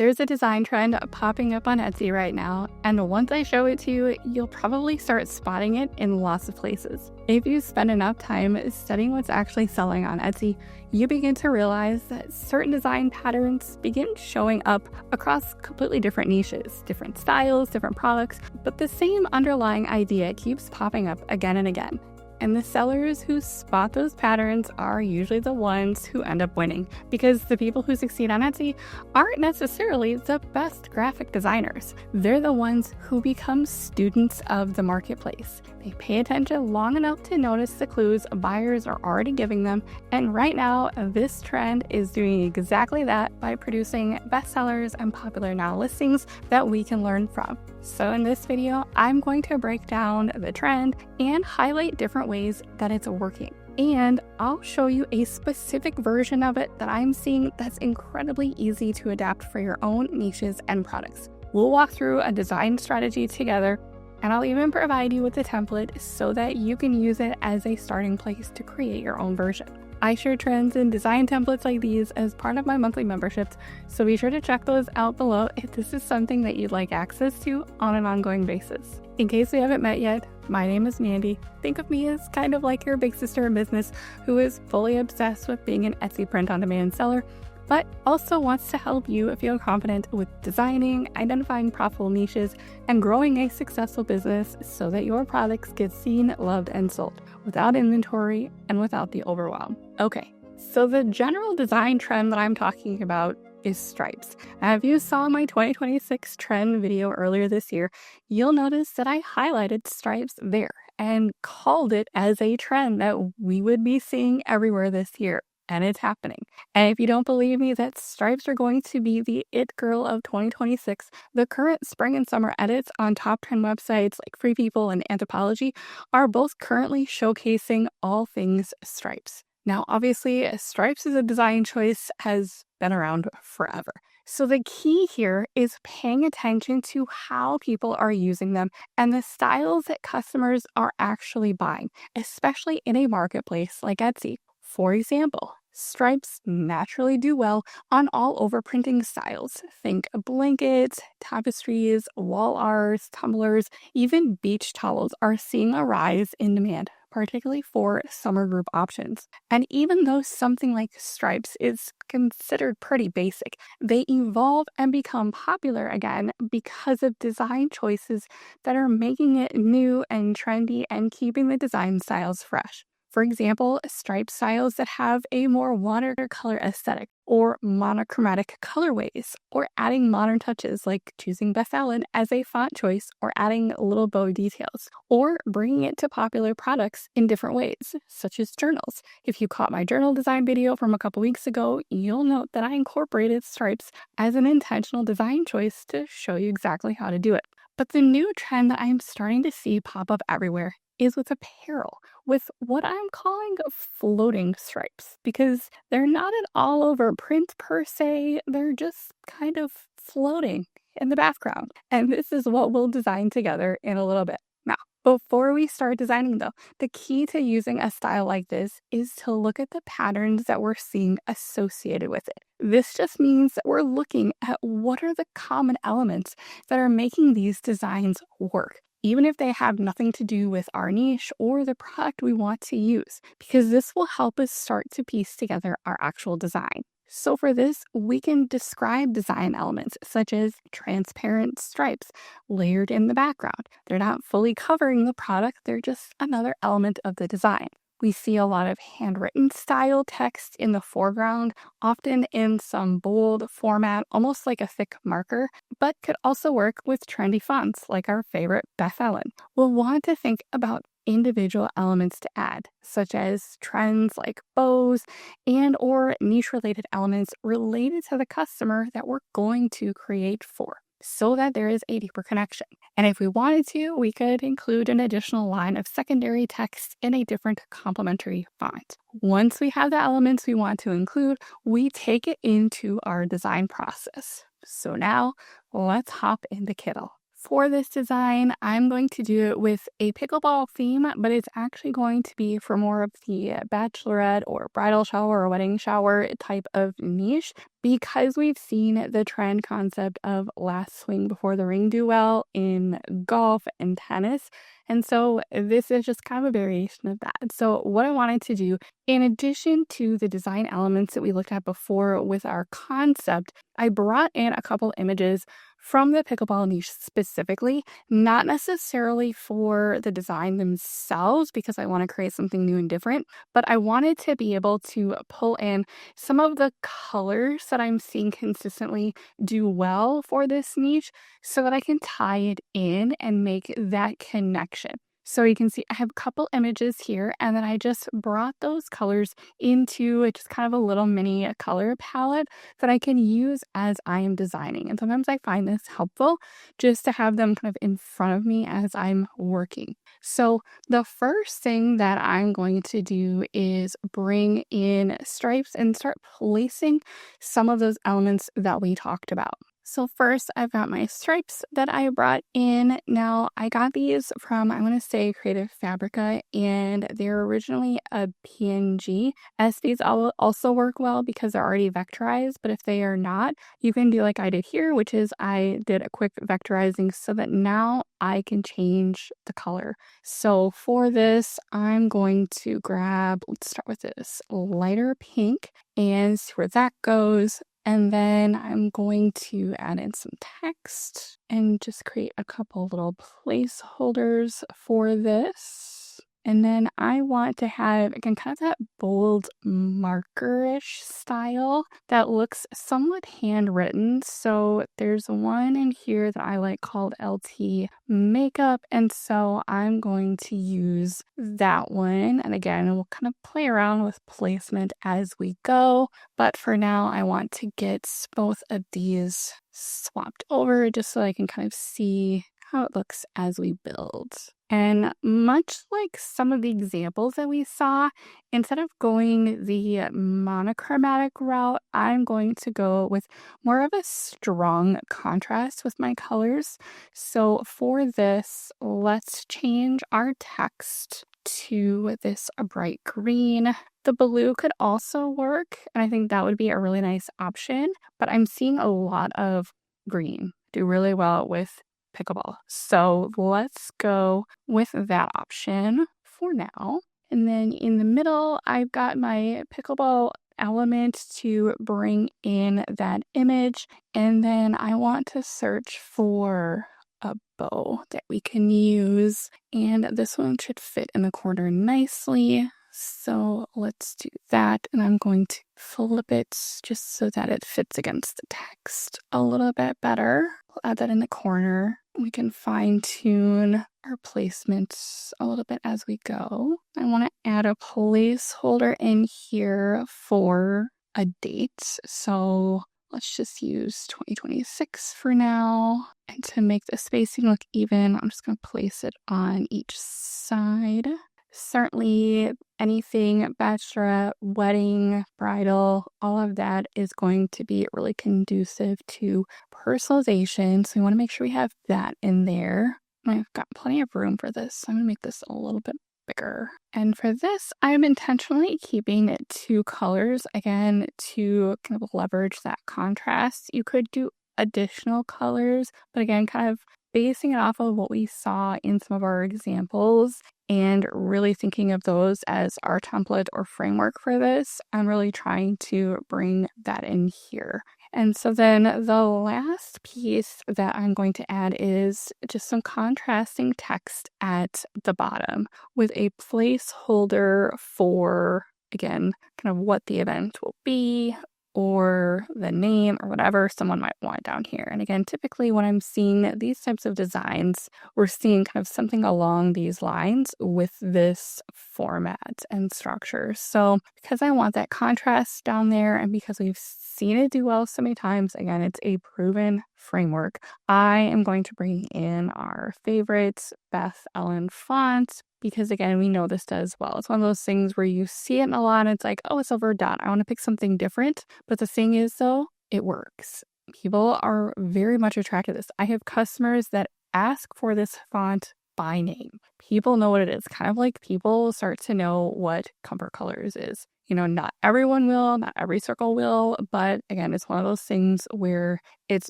There's a design trend popping up on Etsy right now, and once I show it to you, you'll probably start spotting it in lots of places. If you spend enough time studying what's actually selling on Etsy, you begin to realize that certain design patterns begin showing up across completely different niches, different styles, different products, but the same underlying idea keeps popping up again and again. And the sellers who spot those patterns are usually the ones who end up winning, because the people who succeed on Etsy aren't necessarily the best graphic designers. They're the ones who become students of the marketplace. They pay attention long enough to notice the clues buyers are already giving them, and right now, this trend is doing exactly that by producing bestsellers and popular now listings that we can learn from. So in this video, I'm going to break down the trend and highlight different ways that it's working. And I'll show you a specific version of it that I'm seeing that's incredibly easy to adapt for your own niches and products. We'll walk through a design strategy together, and I'll even provide you with a template so that you can use it as a starting place to create your own version. I share trends and design templates like these as part of my monthly memberships, so be sure to check those out below if this is something that you'd like access to on an ongoing basis. In case we haven't met yet, my name is Mandy. Think of me as kind of like your big sister in business who is fully obsessed with being an Etsy print-on-demand seller, but also wants to help you feel confident with designing, identifying profitable niches, and growing a successful business so that your products get seen, loved, and sold without inventory and without the overwhelm. Okay, so the general design trend that I'm talking about is stripes. Now, if you saw my 2026 trend video earlier this year, you'll notice that I highlighted stripes there and called it as a trend that we would be seeing everywhere this year. And it's happening. And if you don't believe me that stripes are going to be the it girl of 2026, the current spring and summer edits on top trend websites like Free People and Anthropology are both currently showcasing all things stripes. Now, obviously, stripes as a design choice has been around forever. So the key here is paying attention to how people are using them and the styles that customers are actually buying, especially in a marketplace like Etsy. For example, stripes naturally do well on all over printing styles. Think blankets, tapestries, wall arts, tumblers, even beach towels are seeing a rise in demand, particularly for summer group options. And even though something like stripes is considered pretty basic, they evolve and become popular again because of design choices that are making it new and trendy and keeping the design styles fresh. For example, stripe styles that have a more watercolor aesthetic, or monochromatic colorways, or adding modern touches like choosing Bethellen as a font choice or adding little bow details, or bringing it to popular products in different ways, such as journals. If you caught my journal design video from a couple weeks ago, you'll note that I incorporated stripes as an intentional design choice to show you exactly how to do it. But the new trend that I'm starting to see pop up everywhere is with apparel, with what I'm calling floating stripes, because they're not at all over print per se, they're just kind of floating in the background. And this is what we'll design together in a little bit. Now, before we start designing though, the key to using a style like this is to look at the patterns that we're seeing associated with it. This just means that we're looking at what are the common elements that are making these designs work, even if they have nothing to do with our niche or the product we want to use, because this will help us start to piece together our actual design. So for this, we can describe design elements such as transparent stripes layered in the background. They're not fully covering the product, they're just another element of the design. We see a lot of handwritten style text in the foreground, often in some bold format, almost like a thick marker, but could also work with trendy fonts like our favorite Bethellen. We'll want to think about individual elements to add, such as trends like bows and or niche-related elements related to the customer that we're going to create for, so that there is a deeper connection. And if we wanted to, we could include an additional line of secondary text in a different complementary font. Once we have the elements we want to include, we take it into our design process. So now, let's hop into Kittle. For this design, I'm going to do it with a pickleball theme, but it's actually going to be for more of the bachelorette or bridal shower or wedding shower type of niche because we've seen the trend concept of last swing before the ring do well in golf and tennis. And so this is just kind of a variation of that. So what I wanted to do, in addition to the design elements that we looked at before with our concept, I brought in a couple images from the pickleball niche specifically, not necessarily for the design themselves because I want to create something new and different, but I wanted to be able to pull in some of the colors that I'm seeing consistently do well for this niche so that I can tie it in and make that connection. So you can see I have a couple images here, and then I just brought those colors into just kind of a little mini color palette that I can use as I am designing. And sometimes I find this helpful just to have them kind of in front of me as I'm working. So the first thing that I'm going to do is bring in stripes and start placing some of those elements that we talked about. So first, I've got my stripes that I brought in. Now, I got these from, I want to say, Creative Fabrica, and they're originally a PNG. SVs also work well because they're already vectorized, but if they are not, you can do like I did here, which is I did a quick vectorizing so that now I can change the color. So for this, I'm going to grab, let's start with this lighter pink and see where that goes. And then I'm going to add in some text and just create a couple little placeholders for this. And then I want to have, again, kind of that bold markerish style that looks somewhat handwritten. So there's one in here that I like called LT Makeup. And so I'm going to use that one. And again, we'll kind of play around with placement as we go. But for now, I want to get both of these swapped over just so I can kind of see how it looks as we build. And much like some of the examples that we saw, instead of going the monochromatic route, I'm going to go with more of a strong contrast with my colors. So for this, let's change our text to this bright green. The blue could also work, and I think that would be a really nice option, but I'm seeing a lot of green do really well with pickleball. So let's go with that option for now. And then in the middle, I've got my pickleball element to bring in that image. And then I want to search for a bow that we can use. And this one should fit in the corner nicely. So let's do that. And I'm going to flip it just so that it fits against the text a little bit better. I'll add that in the corner. We can fine tune our placements a little bit as we go. I want to add a placeholder in here for a date. So let's just use 2026 for now. And to make the spacing look even, I'm just going to place it on each side. Certainly anything bachelorette, wedding, bridal, all of that is going to be really conducive to personalization. So we want to make sure we have that in there. I've got plenty of room for this. So I'm going to make this a little bit bigger. And for this, I'm intentionally keeping 2 colors, again, to kind of leverage that contrast. You could do additional colors, but again, kind of basing it off of what we saw in some of our examples and really thinking of those as our template or framework for this. I'm really trying to bring that in here. And so then the last piece that I'm going to add is just some contrasting text at the bottom with a placeholder for, again, kind of what the event will be, or the name or whatever someone might want down here. And again, typically when I'm seeing these types of designs, we're seeing kind of something along these lines with this format and structure. So because I want that contrast down there and because we've seen it do well so many times, again, it's a proven framework, I am going to bring in our favorites, Beth Ellen font, because again, we know this does well. It's one of those things where you see it in a lot and it's like, oh, it's over a dot. I want to pick something different. But the thing is, though, it works. People are very much attracted to this. I have customers that ask for this font by name. People know what it is, kind of like people start to know what Comfort Colors is. Not everyone will, not every circle will, but again, it's one of those things where it's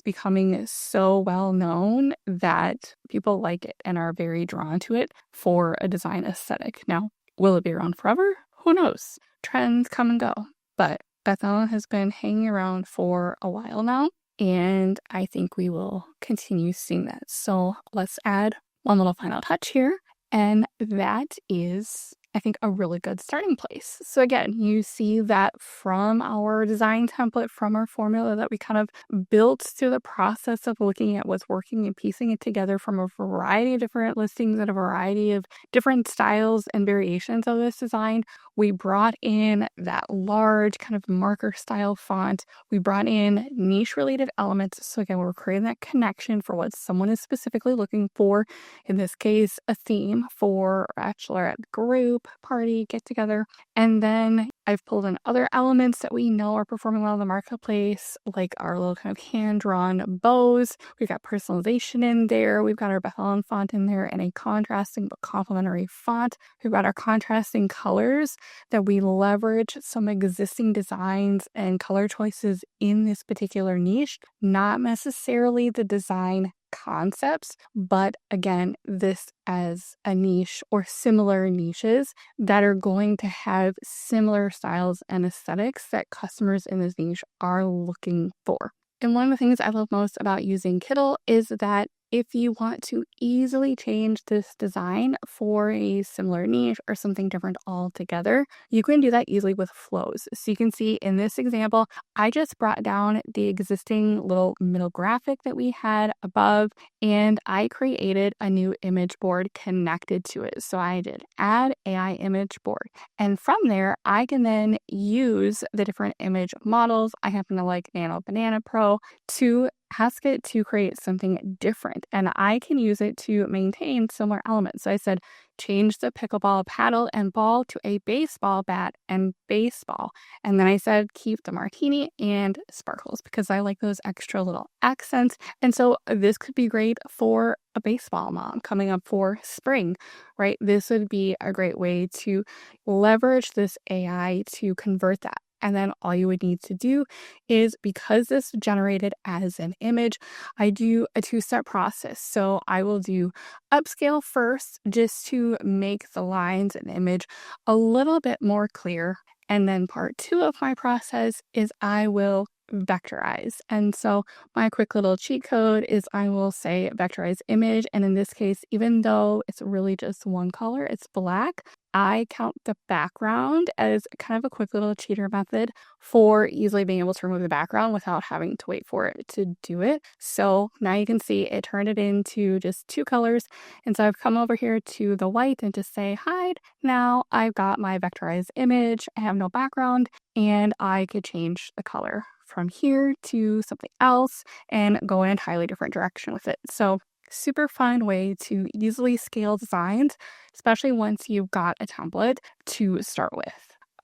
becoming so well known that people like it and are very drawn to it for a design aesthetic. Now, will it be around forever? Who knows? Trends come and go, but Bethel has been hanging around for a while now, and I think we will continue seeing that. So let's add one little final touch here, and that is, I think, a really good starting place. So again, you see that from our design template, from our formula that we kind of built through the process of looking at what's working and piecing it together from a variety of different listings and a variety of different styles and variations of this design. We brought in that large kind of marker style font. We brought in niche related elements. So again, we're creating that connection for what someone is specifically looking for. In this case, a theme for a bachelorette group, party, get together. And then I've pulled in other elements that we know are performing well in the marketplace, like our little kind of hand-drawn bows. We've got personalization in there. We've got our Bethlehem font in there and a contrasting but complementary font. We've got our contrasting colors that we leverage some existing designs and color choices in this particular niche, not necessarily the design concepts, but again, this as a niche or similar niches that are going to have similar styles and aesthetics that customers in this niche are looking for. And one of the things I love most about using Kittl is that if you want to easily change this design for a similar niche or something different altogether, you can do that easily with flows. So you can see in this example, I just brought down the existing little middle graphic that we had above, and I created a new image board connected to it. So I did add AI image board. And from there, I can then use the different image models. I happen to like Nano Banana Pro to ask it to create something different, and I can use it to maintain similar elements. So I said, change the pickleball paddle and ball to a baseball bat and baseball. And then I said, keep the martini and sparkles because I like those extra little accents. And so this could be great for a baseball mom coming up for spring, right? This would be a great way to leverage this AI to convert that. And then all you would need to do is, because this generated as an image, I do a two-step process. So I will do upscale first just to make the lines and image a little bit more clear. And then part two of my process is I will vectorize. And so my quick little cheat code is I will say vectorize image. And in this case, even though it's really just one color, it's black, I count the background as kind of a quick little cheater method for easily being able to remove the background without having to wait for it to do it. So now you can see it turned it into just two colors. And so I've come over here to the white and just say hide. Now I've got my vectorized image. I have no background, and I could change the color from here to something else and go in an entirely different direction with it. So super fun way to easily scale designs, especially once you've got a template to start with.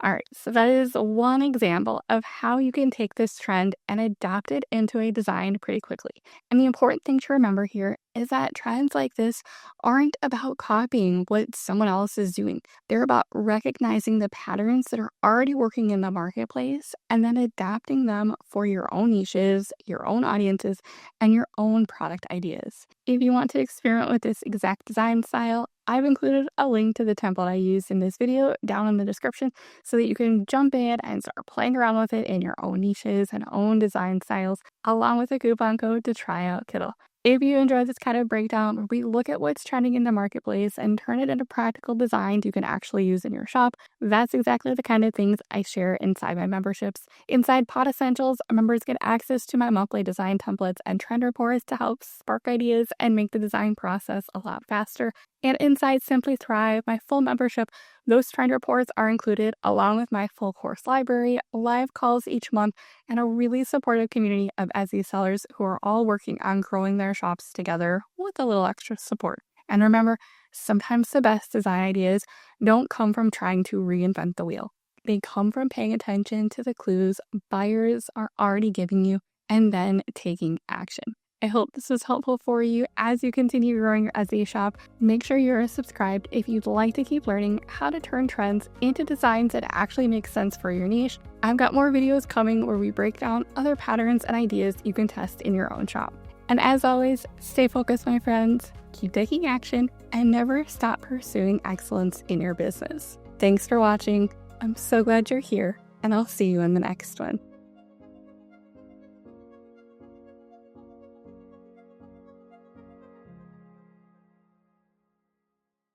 All right, so that is one example of how you can take this trend and adapt it into a design pretty quickly. And the important thing to remember here is that trends like this aren't about copying what someone else is doing. They're about recognizing the patterns that are already working in the marketplace and then adapting them for your own niches, your own audiences, and your own product ideas. If you want to experiment with this exact design style, I've included a link to the template I used in this video down in the description so that you can jump in and start playing around with it in your own niches and own design styles, along with a coupon code to try out Kittl. If you enjoy this kind of breakdown where we look at what's trending in the marketplace and turn it into practical designs you can actually use in your shop, that's exactly the kind of things I share inside my memberships. Inside Pod Essentials, members get access to my monthly design templates and trend reports to help spark ideas and make the design process a lot faster. And inside Simply Thrive, my full membership, those trend reports are included along with my full course library, live calls each month, and a really supportive community of Etsy sellers who are all working on growing their shops together with a little extra support. And remember, sometimes the best design ideas don't come from trying to reinvent the wheel. They come from paying attention to the clues buyers are already giving you and then taking action. I hope this was helpful for you as you continue growing your Etsy shop. Make sure you're subscribed if you'd like to keep learning how to turn trends into designs that actually make sense for your niche. I've got more videos coming where we break down other patterns and ideas you can test in your own shop. And as always, stay focused, my friends, keep taking action, and never stop pursuing excellence in your business. Thanks for watching. I'm so glad you're here, and I'll see you in the next one.